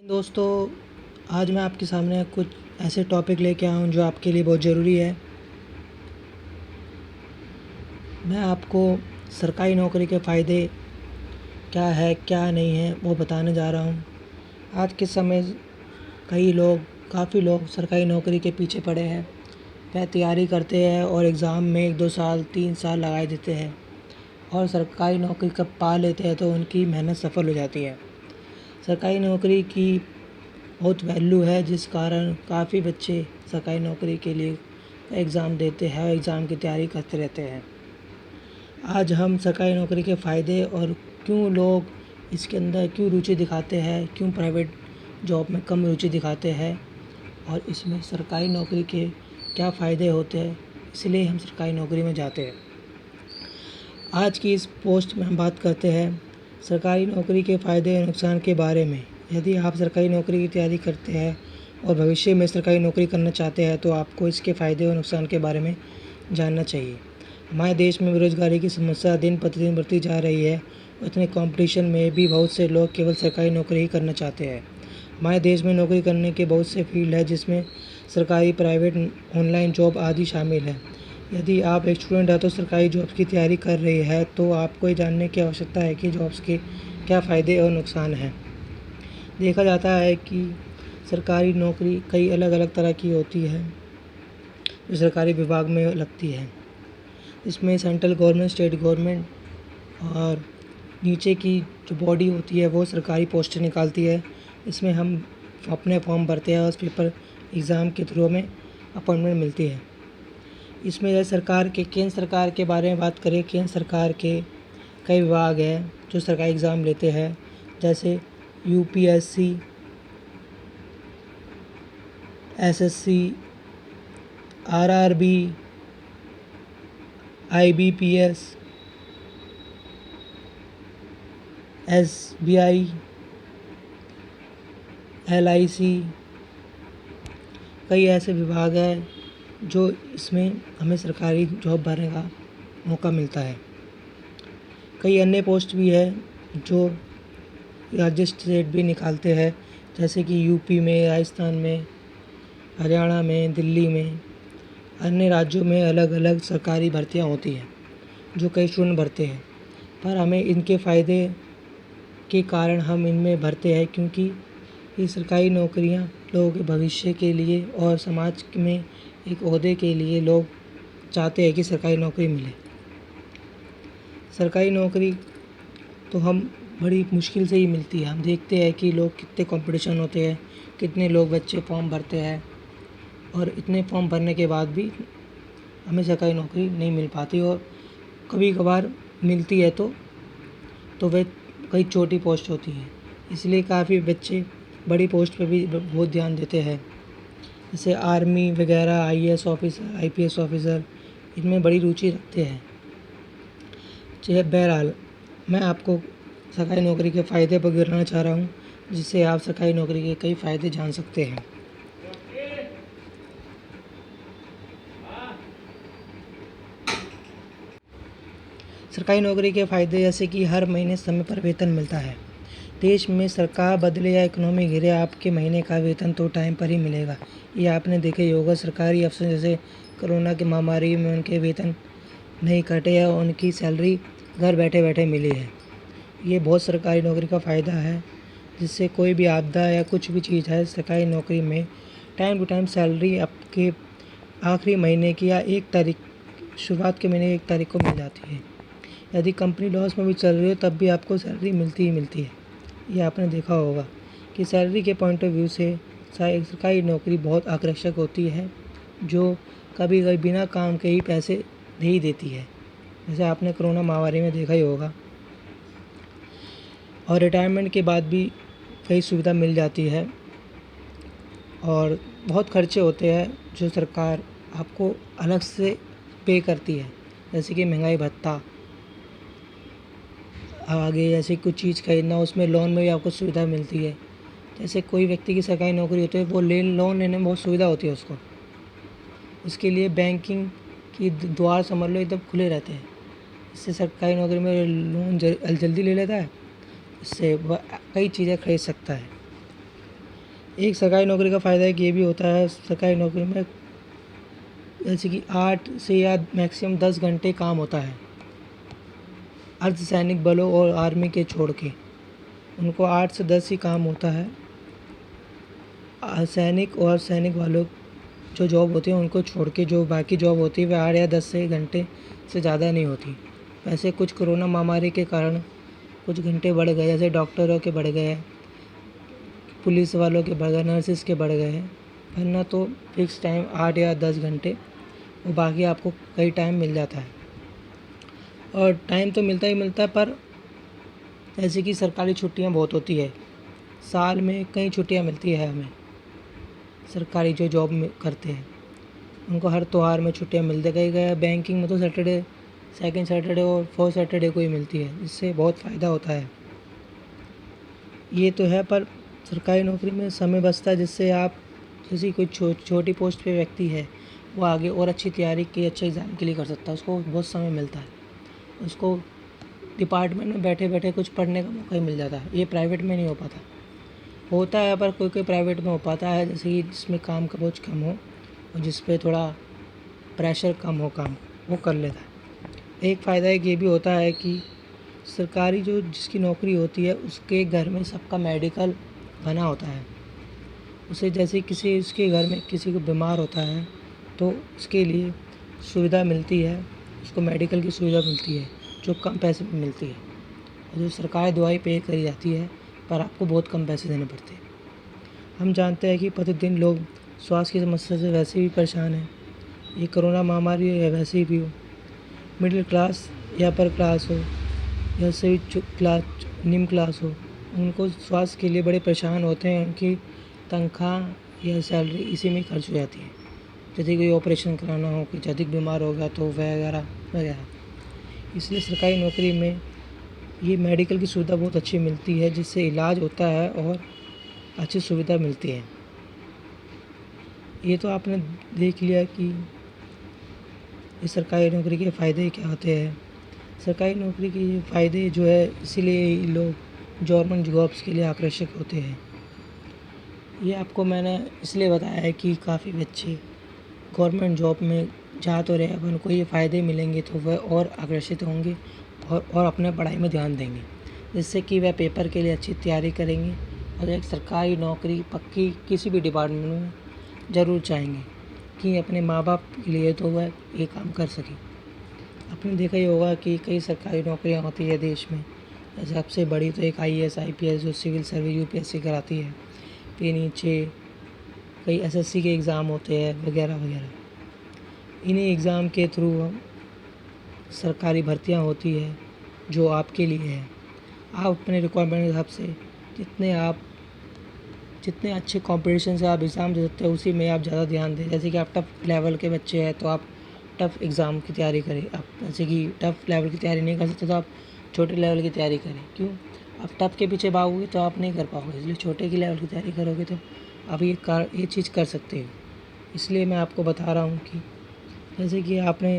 दोस्तों, आज मैं आपके सामने कुछ ऐसे टॉपिक लेके आया हूँ जो आपके लिए बहुत ज़रूरी है। मैं आपको सरकारी नौकरी के फ़ायदे क्या है क्या नहीं है वो बताने जा रहा हूँ। आज के समय काफ़ी लोग सरकारी नौकरी के पीछे पड़े हैं। वह तैयारी करते हैं और एग्ज़ाम में 1-2 साल 3 साल लगा देते हैं और सरकारी नौकरी कब पा लेते हैं तो उनकी मेहनत सफल हो जाती है। सरकारी नौकरी की बहुत वैल्यू है, जिस कारण काफ़ी बच्चे सरकारी नौकरी के लिए एग्ज़ाम देते हैं और एग्ज़ाम की तैयारी करते रहते हैं। आज हम सरकारी नौकरी के फ़ायदे और क्यों लोग इसके अंदर क्यों रुचि दिखाते हैं, क्यों प्राइवेट जॉब में कम रुचि दिखाते हैं और इसमें सरकारी नौकरी के क्या फ़ायदे होते हैं, इसलिए हम सरकारी नौकरी में जाते हैं। आज की इस पोस्ट में हम बात करते हैं सरकारी नौकरी के फ़ायदे और नुकसान के बारे में। यदि आप सरकारी नौकरी की तैयारी करते हैं और भविष्य में सरकारी नौकरी करना चाहते हैं तो आपको इसके फ़ायदे और नुकसान के बारे में जानना चाहिए। हमारे देश में बेरोज़गारी की समस्या दिन प्रतिदिन बढ़ती जा रही है। इतने कंपटीशन में भी बहुत से लोग केवल सरकारी नौकरी ही करना चाहते हैं। हमारे देश में नौकरी करने के बहुत से फील्ड है, जिसमें सरकारी, प्राइवेट, ऑनलाइन जॉब आदि शामिल है। यदि आप एक स्टूडेंट हैं तो सरकारी जॉब्स की तैयारी कर रही है तो आपको ये जानने की आवश्यकता है कि जॉब्स के क्या फ़ायदे और नुकसान हैं। देखा जाता है कि सरकारी नौकरी कई अलग अलग तरह की होती है जो सरकारी विभाग में लगती है। इसमें सेंट्रल गवर्नमेंट, स्टेट गवर्नमेंट और नीचे की जो बॉडी होती है वो सरकारी पोस्टें निकालती है। इसमें हम अपने फॉर्म भरते हैं और उस पेपर एग्ज़ाम के थ्रू हमें अपॉइंटमेंट मिलती है। इसमें केंद्र सरकार के बारे में बात करें, केंद्र सरकार के कई विभाग हैं जो सरकारी एग्ज़ाम लेते हैं, जैसे UPSC, SSC, RRB, IBPS, SBI, LIC. कई ऐसे विभाग हैं जो इसमें हमें सरकारी जॉब भरने का मौका मिलता है। कई अन्य पोस्ट भी है जो राज्य स्टेट भी निकालते हैं, जैसे कि यूपी में, राजस्थान में, हरियाणा में, दिल्ली में। अन्य राज्यों में अलग अलग सरकारी भर्तियां होती हैं जो कई स्टूडेंट भरते हैं, पर हमें इनके फ़ायदे के कारण हम इनमें भरते हैं, क्योंकि ये सरकारी नौकरियां लोगों के भविष्य के लिए और समाज में एक ओहदे के लिए लोग चाहते हैं कि सरकारी नौकरी मिले। सरकारी नौकरी तो हम बड़ी मुश्किल से ही मिलती है। हम देखते हैं कि लोग कितने कंपटीशन होते हैं, कितने लोग बच्चे फॉर्म भरते हैं और इतने फॉर्म भरने के बाद भी हमें सरकारी नौकरी नहीं मिल पाती और कभी कभार मिलती है तो वह कई छोटी पोस्ट होती है। इसलिए काफ़ी बच्चे बड़ी पोस्ट पर भी बहुत ध्यान देते हैं, जैसे आर्मी वगैरह, आईएएस ऑफिसर, आईपीएस ऑफिसर, इनमें बड़ी रुचि रखते हैं। बहरहाल, मैं आपको सरकारी नौकरी के फ़ायदे पर गिराना चाह रहा हूँ, जिससे आप सरकारी नौकरी के कई फ़ायदे जान सकते हैं। सरकारी नौकरी के फ़ायदे जैसे कि हर महीने समय पर वेतन मिलता है। देश में सरकार बदले या इकोनॉमी गिरे, आपके महीने का वेतन तो टाइम पर ही मिलेगा। ये आपने देखा ही होगा। सरकारी अफसर जैसे कोरोना की महामारी में उनके वेतन नहीं कटे या उनकी सैलरी घर बैठे बैठे मिली है। ये बहुत सरकारी नौकरी का फ़ायदा है, जिससे कोई भी आपदा या कुछ भी चीज़ है, सरकारी नौकरी में टाइम टू टाइम सैलरी आपके आखिरी महीने की या 1 तारीख, शुरुआत के महीने 1 तारीख को मिल जाती है। यदि कंपनी लॉस में भी चल रही हो तब भी आपको सैलरी मिलती ही मिलती है। ये आपने देखा होगा कि सैलरी के पॉइंट ऑफ व्यू से सरकारी नौकरी बहुत आकर्षक होती है, जो कभी कभी बिना काम के ही पैसे दे ही देती है, जैसे आपने कोरोना महामारी में देखा ही होगा। और रिटायरमेंट के बाद भी कई सुविधा मिल जाती है और बहुत खर्चे होते हैं जो सरकार आपको अलग से पे करती है, जैसे कि महंगाई भत्ता, आगे जैसे कुछ चीज़ खरीदना, उसमें लोन में भी आपको सुविधा मिलती है। जैसे कोई व्यक्ति की सरकारी नौकरी होती है, वो लोन लेने में बहुत सुविधा होती है उसको। उसके लिए बैंकिंग की द्वार समझ लो एकदम खुले रहते हैं। इससे सरकारी नौकरी में लोन जल्दी ले लेता है, इससे वह कई चीज़ें खरीद सकता है। एक सरकारी नौकरी का फ़ायदा एक ये भी होता है, सरकारी नौकरी में जैसे कि 8 से या मैक्सिमम 10 घंटे काम होता है। अर्धसैनिक बलों और आर्मी के छोड़ के उनको 8 से 10 ही काम होता है। सैनिक और सैनिक वालों जो जॉब होती है उनको छोड़ के जो बाकी जॉब होती है वह 8 या 10 से घंटे से ज़्यादा नहीं होती। वैसे कुछ कोरोना महामारी के कारण कुछ घंटे बढ़ गए, जैसे डॉक्टरों के बढ़ गए, पुलिस वालों के बढ़ गए, नर्सिस के बढ़ गए हैं, वरना तो फिक्स टाइम 8 या 10 घंटे और बाकी आपको कई टाइम मिल जाता है। और टाइम तो मिलता ही मिलता है, पर जैसे कि सरकारी छुट्टियां बहुत होती है, साल में कई छुट्टियां मिलती है हमें। सरकारी जो जॉब में करते हैं उनको हर त्यौहार में छुट्टियां मिलते गई बैंकिंग में तो सैटरडे, सेकंड सैटरडे और फोर्थ सैटरडे को ही मिलती है, जिससे बहुत फ़ायदा होता है। ये तो है, पर सरकारी नौकरी में समय बचता है, जिससे आप जैसे कोई छोटी पोस्ट पे व्यक्ति है वो आगे और अच्छी तैयारी की अच्छे एग्ज़ाम के लिए कर सकता है, उसको बहुत समय मिलता है, उसको डिपार्टमेंट में बैठे बैठे कुछ पढ़ने का मौका ही मिल जाता है। ये प्राइवेट में नहीं हो पाता, होता है पर कोई कोई प्राइवेट में हो पाता है, जैसे कि जिसमें काम का बोझ कम हो और जिस पे थोड़ा प्रेशर कम हो काम, वो कर लेता है। एक फ़ायदा एक ये भी होता है कि सरकारी जो जिसकी नौकरी होती है उसके घर में सबका मेडिकल बना होता है। उसे जैसे किसी उसके घर में किसी को बीमार होता है तो उसके लिए सुविधा मिलती है, उसको मेडिकल की सुविधा मिलती है जो कम पैसे में मिलती है, और जो सरकारी दवाई पे करी जाती है पर आपको बहुत कम पैसे देने पड़ते हैं। हम जानते हैं कि प्रतिदिन लोग स्वास्थ्य की समस्या से वैसे भी परेशान हैं, ये कोरोना महामारी है वैसे भी हो, मिडिल क्लास या अपर क्लास हो या सभी क्लास निम्न क्लास हो, उनको स्वास्थ्य के लिए बड़े परेशान होते हैं। उनकी तनख्वाह या सैलरी इसी में खर्च हो जाती है। यदि कोई ऑपरेशन कराना हो, कोई अधिक बीमार हो गया तो वगैरह वगैरह। इसलिए सरकारी नौकरी में ये मेडिकल की सुविधा बहुत अच्छी मिलती है, जिससे इलाज होता है और अच्छी सुविधा मिलती है। ये तो आपने देख लिया कि इस सरकारी नौकरी के फ़ायदे क्या होते हैं। सरकारी नौकरी के फ़ायदे जो है इसीलिए लोग गवर्नमेंट जॉब्स के लिए आकर्षक होते हैं। ये आपको मैंने इसलिए बताया है कि काफ़ी बच्चे गवर्नमेंट जॉब में जा तो रहे, अब उनको ये फ़ायदे मिलेंगे तो वह और आकर्षित होंगे और अपने पढ़ाई में ध्यान देंगे, जिससे कि वह पेपर के लिए अच्छी तैयारी करेंगे और एक सरकारी नौकरी पक्की किसी भी डिपार्टमेंट में ज़रूर चाहेंगे कि अपने माँ बाप के लिए तो वह ये काम कर सकें। आपने देखा ही होगा कि कई सरकारी नौकरियां होती है देश में, जैसे सबसे बड़ी तो एक IAS IPS जो सिविल सर्विस UPSC कराती है, फिर नीचे कई SSC के एग्ज़ाम होते हैं वगैरह वगैरह। इन्हीं एग्ज़ाम के थ्रू सरकारी भर्तियां होती है जो आपके लिए है। आप अपने रिक्वायरमेंट के हिसाब से जितने अच्छे कॉम्पिटिशन से आप एग्ज़ाम दे सकते हो उसी में आप ज़्यादा ध्यान दें। जैसे कि आप टफ़ लेवल के बच्चे हैं तो आप टफ़ एग्ज़ाम की तैयारी करें। आप जैसे कि टफ़ लेवल की तैयारी नहीं कर सकते तो आप छोटे लेवल की तैयारी करें। क्यों? आप टफ़ के पीछे भागोगे तो आप नहीं कर पाओगे, इसलिए छोटे की लेवल की तैयारी करोगे तो आप ये चीज़ कर सकते हो। इसलिए मैं आपको बता रहा हूँ कि जैसे कि आपने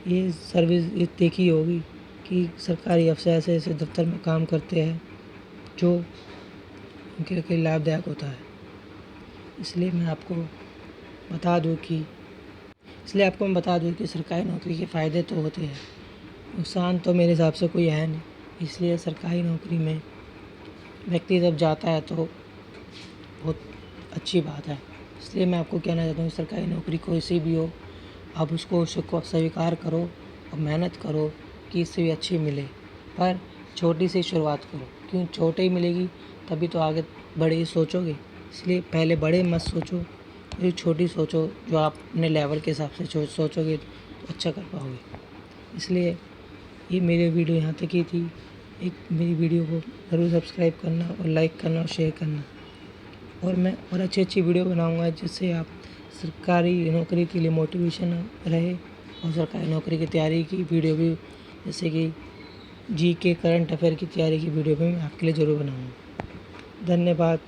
ये सर्विस ये देखी होगी कि सरकारी अफ़सर ऐसे दफ्तर में काम करते हैं जो उनके लिए लाभदायक होता है। इसलिए मैं आपको बता दूं कि सरकारी नौकरी के फ़ायदे तो होते हैं, नुकसान तो मेरे हिसाब से कोई है नहीं। इसलिए सरकारी नौकरी में व्यक्ति जब जाता है तो बहुत अच्छी बात है। इसलिए मैं आपको कहना चाहता हूँ सरकारी नौकरी कोई सी भी हो, आप उसको स्वीकार करो और मेहनत करो कि इससे भी अच्छी मिले, पर छोटी सी शुरुआत करो। क्यों? छोटे ही मिलेगी तभी तो आगे बड़े ही सोचोगे। इसलिए पहले बड़े मत सोचो, फिर छोटी सोचो, जो आप अपने लेवल के हिसाब से सोचोगे तो अच्छा कर पाओगे। इसलिए ये मेरी वीडियो यहाँ तक ही थी। मेरी वीडियो को ज़रूर सब्सक्राइब करना और लाइक करना और शेयर करना, और मैं और अच्छी वीडियो बनाऊँगा जिससे आप सरकारी नौकरी के लिए मोटिवेशन रहे, और सरकारी नौकरी की तैयारी की वीडियो भी, जैसे कि GK करंट अफेयर की तैयारी की वीडियो भी मैं आपके लिए ज़रूर बनाऊँगा। धन्यवाद।